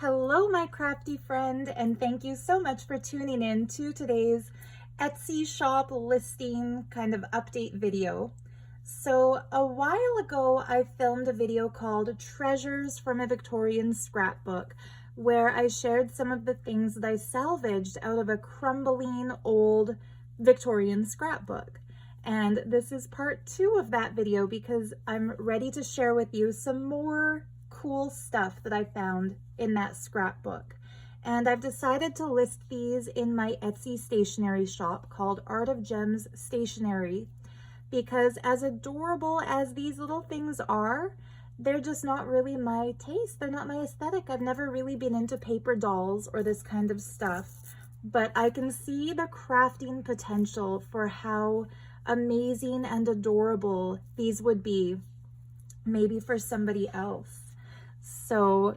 Hello, my crafty friend, and thank you so much for tuning in to today's Etsy shop listing kind of update video. So a while ago, I filmed a video called Treasures from a Victorian Scrapbook, where I shared some of the things that I salvaged out of a crumbling old Victorian scrapbook. And this is part 2 of that video because I'm ready to share with you some more cool stuff that I found in that scrapbook. And I've decided to list these in my Etsy stationery shop called Art of Gems Stationery, because as adorable as these little things are, they're just not really my taste. They're not my aesthetic. I've never really been into paper dolls or this kind of stuff, but I can see the crafting potential for how amazing and adorable these would be, maybe for somebody else. So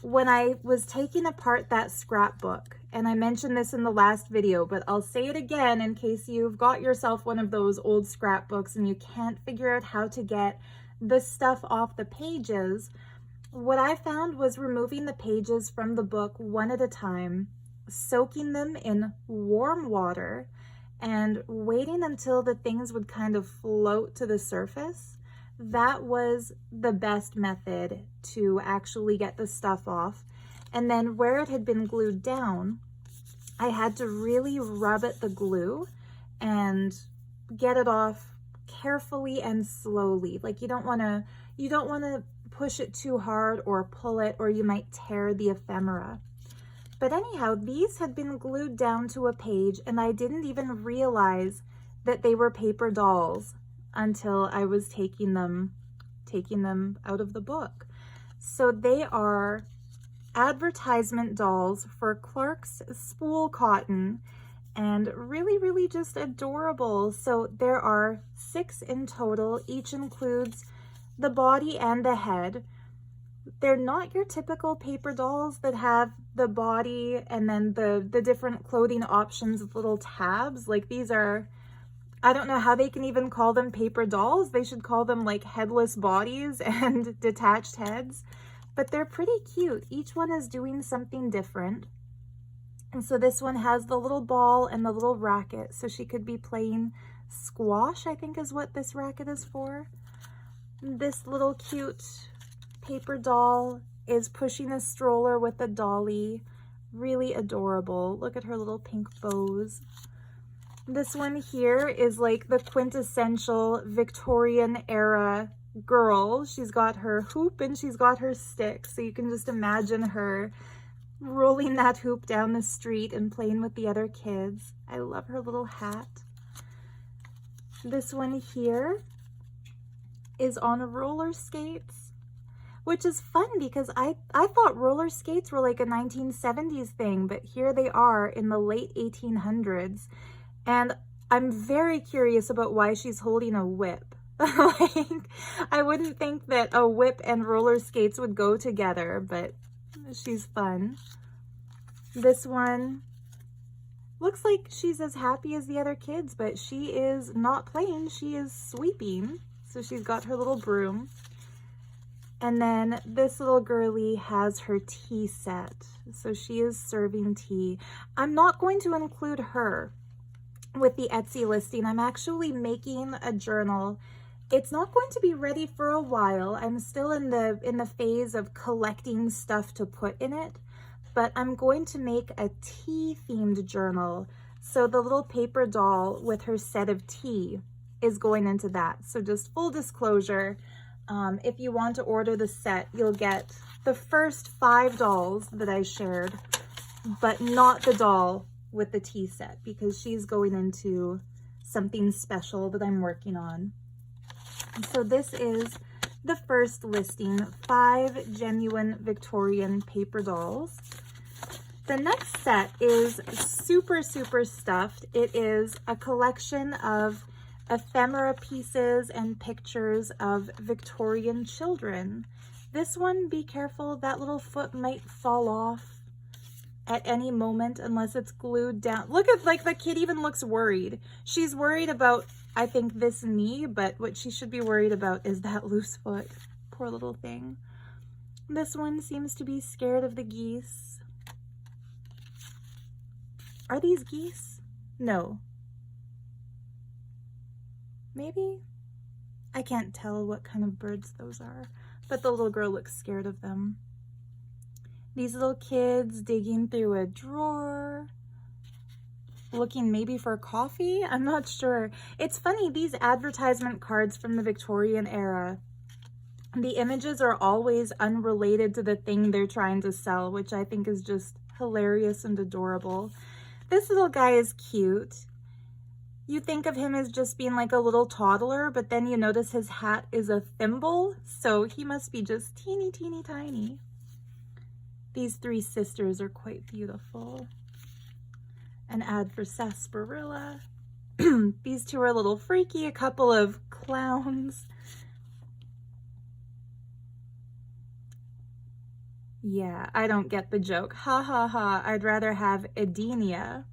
when I was taking apart that scrapbook, and I mentioned this in the last video, but I'll say it again in case you've got yourself one of those old scrapbooks and you can't figure out how to get the stuff off the pages, what I found was removing the pages from the book one at a time, soaking them in warm water, and waiting until the things would kind of float to the surface. That was the best method to actually get the stuff off. And then where it had been glued down, I had to really rub at the glue and get it off carefully and slowly. Like you don't want to push it too hard or pull it, or you might tear the ephemera. But anyhow, these had been glued down to a page and I didn't even realize that they were paper dolls until I was taking them out of the book. So they are advertisement dolls for Clark's Spool Cotton, and really just adorable. So there are 6 in total. Each includes the body and the head. They're not your typical paper dolls that have the body and then the different clothing options with little tabs. Like these are, I don't know how they can even call them paper dolls. They should call them like headless bodies and detached heads, but they're pretty cute. Each one is doing something different. And so this one has the little ball and the little racket. So she could be playing squash, I think is what this racket is for. This little cute paper doll is pushing a stroller with a dolly. Really adorable. Look at her little pink bows. This one here is like the quintessential Victorian era girl. She's got her hoop and she's got her stick. So you can just imagine her rolling that hoop down the street and playing with the other kids. I love her little hat. This one here is on roller skates, which is fun because I thought roller skates were like a 1970s thing, but here they are in the late 1800s. And I'm very curious about why she's holding a whip. Like, I wouldn't think that a whip and roller skates would go together, but she's fun. This one looks like she's as happy as the other kids, but she is not playing, she is sweeping. So she's got her little broom. And then this little girly has her tea set. So she is serving tea. I'm not going to include her with the Etsy listing. I'm actually making a journal. It's not going to be ready for a while. I'm still in the phase of collecting stuff to put in it, but I'm going to make a tea themed journal. So the little paper doll with her set of tea is going into that. So just full disclosure, if you want to order the set, you'll get the first 5 dolls that I shared, but not the doll with the tea set, because she's going into something special that I'm working on. So this is the first listing, 5 genuine Victorian paper dolls. The next set is super stuffed. It is a collection of ephemera pieces and pictures of Victorian children. This one, be careful, that little foot might fall off at any moment unless it's glued down. Look at, like, the kid even looks worried. She's worried about, I think, this knee, but what she should be worried about is that loose foot. Poor little thing. This one seems to be scared of the geese. Are these geese? No. Maybe? I can't tell what kind of birds those are, but the little girl looks scared of them. These little kids digging through a drawer, looking maybe for coffee? I'm not sure. It's funny, these advertisement cards from the Victorian era, the images are always unrelated to the thing they're trying to sell, which I think is just hilarious and adorable. This little guy is cute. You think of him as just being like a little toddler, but then you notice his hat is a thimble, so he must be just teeny, teeny, tiny. These three sisters are quite beautiful. An ad for sarsaparilla. These two are a little freaky, a couple of clowns. Yeah, I don't get the joke. Ha ha ha, I'd rather have Edenia.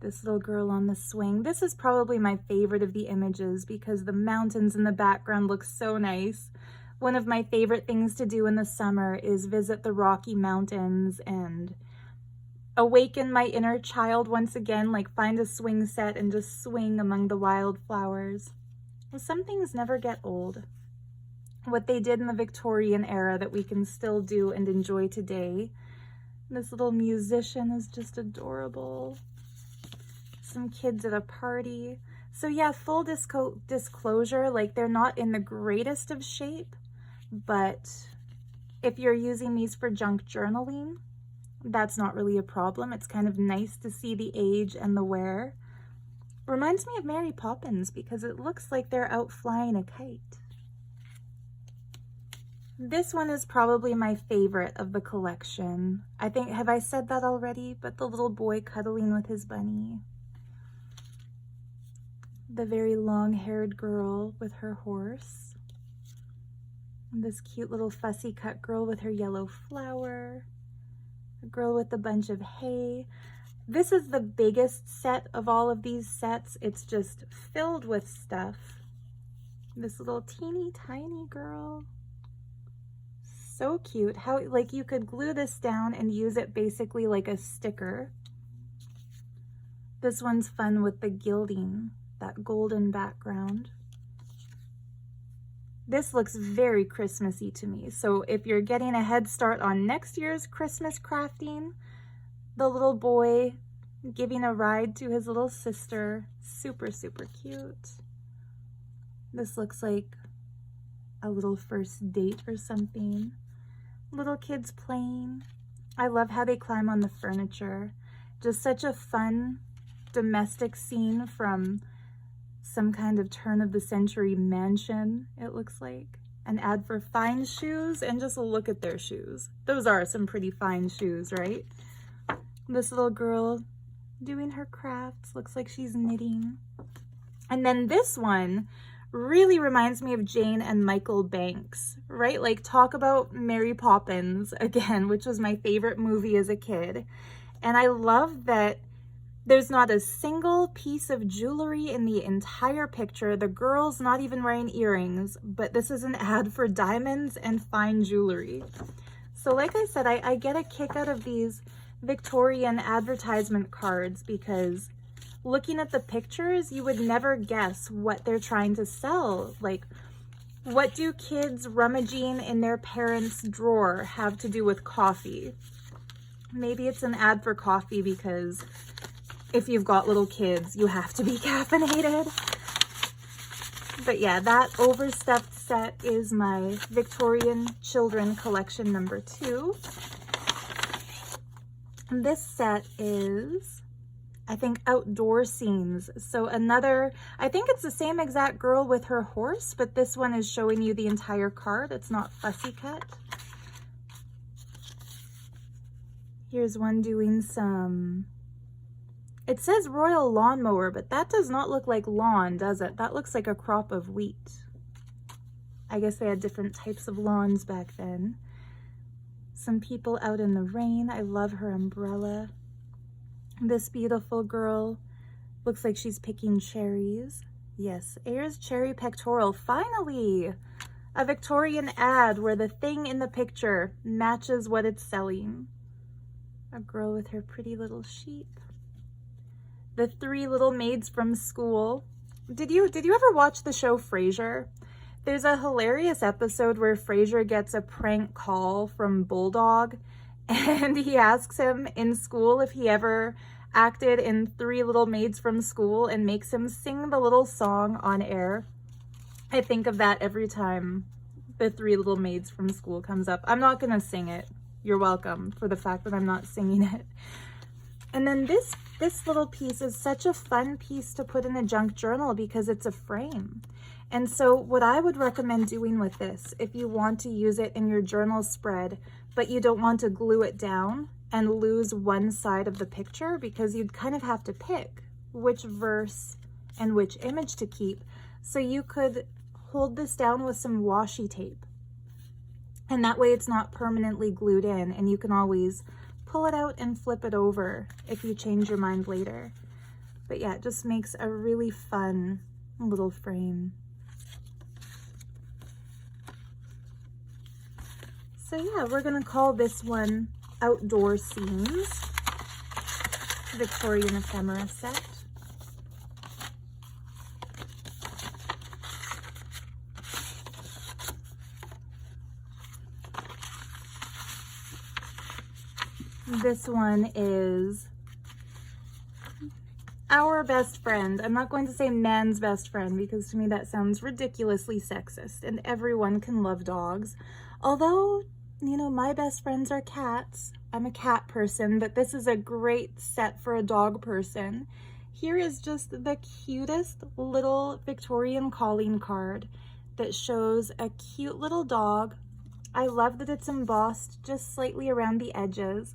This little girl on the swing. This is probably my favorite of the images because the mountains in the background look so nice. One of my favorite things to do in the summer is visit the Rocky Mountains and awaken my inner child once again, like find a swing set and just swing among the wildflowers. Some things never get old. What they did in the Victorian era that we can still do and enjoy today. This little musician is just adorable. Some kids at a party. So yeah, full disclosure, like they're not in the greatest of shape, but if you're using these for junk journaling, that's not really a problem. It's kind of nice to see the age and the wear. Reminds me of Mary Poppins because it looks like they're out flying a kite. This one is probably my favorite of the collection. I think, have I said that already? But the little boy cuddling with his bunny. The very long-haired girl with her horse. And this cute little fussy cut girl with her yellow flower. A girl with a bunch of hay. This is the biggest set of all of these sets. It's just filled with stuff. This little teeny tiny girl. So cute. How, like, you could glue this down and use it basically like a sticker. This one's fun with the gilding, that golden background. This looks very Christmassy to me. So if you're getting a head start on next year's Christmas crafting, the little boy giving a ride to his little sister, super, super cute. This looks like a little first date or something. Little kids playing. I love how they climb on the furniture. Just such a fun domestic scene from some kind of turn of the century mansion, it looks like. An ad for fine shoes, and just look at their shoes. Those are some pretty fine shoes, right? This little girl doing her crafts, looks like she's knitting. And then this one really reminds me of Jane and Michael Banks, right? Like, talk about Mary Poppins again, which was my favorite movie as a kid. And I love that there's not a single piece of jewelry in the entire picture. The girl's not even wearing earrings, but this is an ad for diamonds and fine jewelry. So like I said, I get a kick out of these Victorian advertisement cards because looking at the pictures, you would never guess what they're trying to sell. Like, what do kids rummaging in their parents' drawer have to do with coffee? Maybe it's an ad for coffee because if you've got little kids, you have to be caffeinated. But yeah, that overstuffed set is my Victorian Children Collection number 2. And this set is, I think, outdoor scenes. So another, I think it's the same exact girl with her horse, but this one is showing you the entire card. It's not fussy cut. Here's one doing some, it says Royal Lawnmower, but that does not look like lawn, does it? That looks like a crop of wheat. I guess they had different types of lawns back then. Some people out in the rain. I love her umbrella. This beautiful girl looks like she's picking cherries. Yes, Ayers Cherry Pectoral. Finally! A Victorian ad where the thing in the picture matches what it's selling. A girl with her pretty little sheep. The Three Little Maids from School. Did you ever watch the show Frasier? There's a hilarious episode where Frasier gets a prank call from Bulldog, and he asks him in school if he ever acted in Three Little Maids from School and makes him sing the little song on air. I think of that every time the Three Little Maids from School comes up. I'm not gonna sing it. You're welcome for the fact that I'm not singing it. And then this little piece is such a fun piece to put in a junk journal because it's a frame. And so what I would recommend doing with this, if you want to use it in your journal spread, but you don't want to glue it down and lose one side of the picture, because you'd kind of have to pick which verse and which image to keep. So you could hold this down with some washi tape. And that way it's not permanently glued in, and you can always pull it out and flip it over if you change your mind later. But yeah, it just makes a really fun little frame. So yeah, we're gonna call this one Outdoor Scenes, Victorian Ephemera set. This one is Our Best Friend. I'm not going to say man's best friend because to me that sounds ridiculously sexist, and everyone can love dogs. Although, you know, my best friends are cats. I'm a cat person, but this is a great set for a dog person. Here is just the cutest little Victorian calling card that shows a cute little dog. I love that it's embossed just slightly around the edges.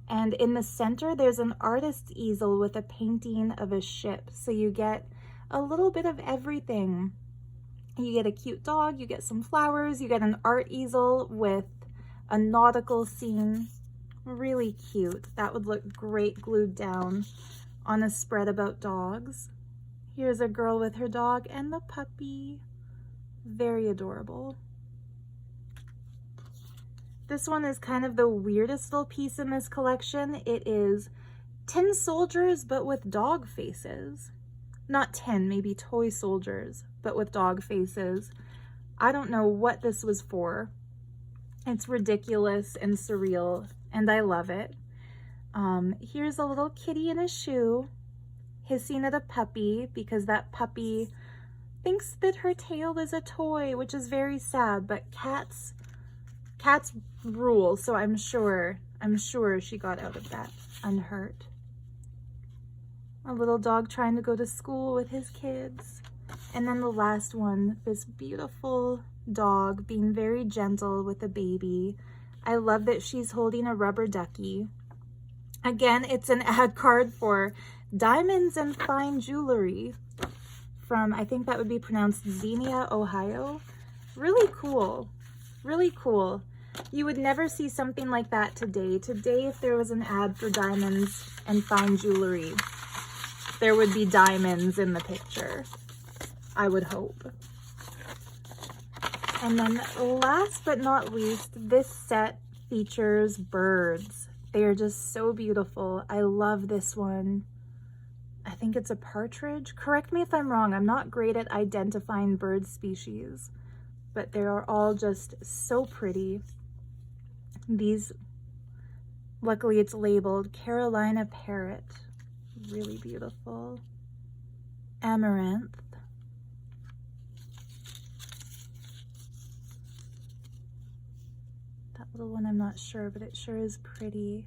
And in the center, there's an artist's easel with a painting of a ship. So you get a little bit of everything. You get a cute dog, you get some flowers, you get an art easel with a nautical scene. Really cute. That would look great glued down on a spread about dogs. Here's a girl with her dog and the puppy. Very adorable. This one is kind of the weirdest little piece in this collection. It is tin soldiers, but with dog faces. Not tin, maybe toy soldiers, but with dog faces. I don't know what this was for. It's ridiculous and surreal, and I love it. Here's a little kitty in a shoe, hissing at a puppy because that puppy thinks that her tail is a toy, which is very sad, but cats rule, so I'm sure she got out of that unhurt. A little dog trying to go to school with his kids. And then the last one, this beautiful dog being very gentle with a baby. I love that she's holding a rubber ducky. Again, it's an ad card for diamonds and fine jewelry from, I think that would be pronounced Xenia, Ohio. Really cool, really cool. You would never see something like that today. Today, if there was an ad for diamonds and fine jewelry, there would be diamonds in the picture, I would hope. And then last but not least, this set features birds. They are just so beautiful. I love this one. I think it's a partridge. Correct me if I'm wrong. I'm not great at identifying bird species, but they are all just so pretty. These, luckily it's labeled Carolina Parrot. Really beautiful. Amaranth. That little one, I'm not sure, but it sure is pretty.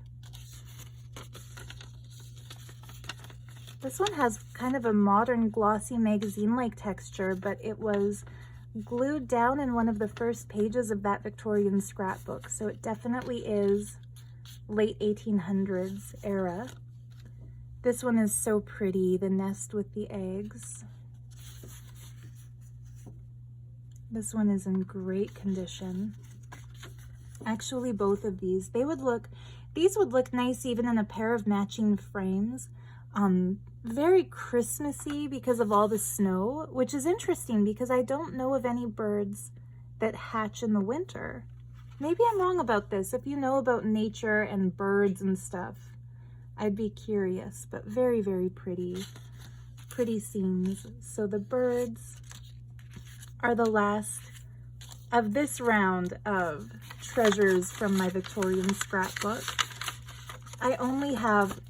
This one has kind of a modern glossy magazine-like texture, but it was glued down in one of the first pages of that Victorian scrapbook, so it definitely is late 1800s era. This one is so pretty, the nest with the eggs. This one is in great condition. Actually, both of these would look nice even in a pair of matching frames. very Christmassy because of all the snow, which is interesting because I don't know of any birds that hatch in the winter. Maybe I'm wrong about this. If you know about nature and birds and stuff, I'd be curious, but very, very pretty scenes. So the birds are the last of this round of treasures from my Victorian scrapbook. I only have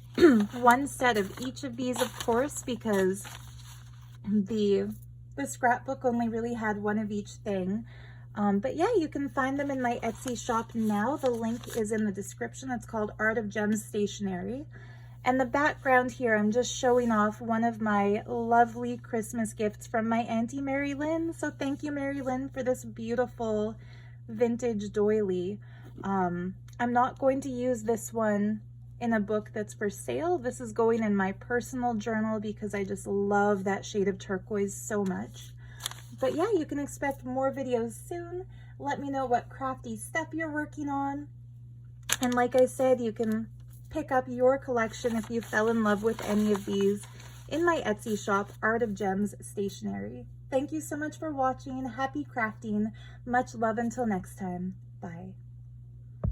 one set of each of these, of course, because the scrapbook only really had one of each thing. But yeah, you can find them in my Etsy shop now. The link is in the description. It's called Art of Gems Stationery. And the background here, I'm just showing off one of my lovely Christmas gifts from my Auntie Mary Lynn. So thank you, Mary Lynn, for this beautiful vintage doily. I'm not going to use this one in a book that's for sale. This is going in my personal journal because I just love that shade of turquoise so much. But yeah, you can expect more videos soon. Let me know what crafty stuff you're working on. And like I said, you can pick up your collection if you fell in love with any of these in my Etsy shop, Art of Gems Stationery. Thank you so much for watching. Happy crafting. Much love until next time. Bye.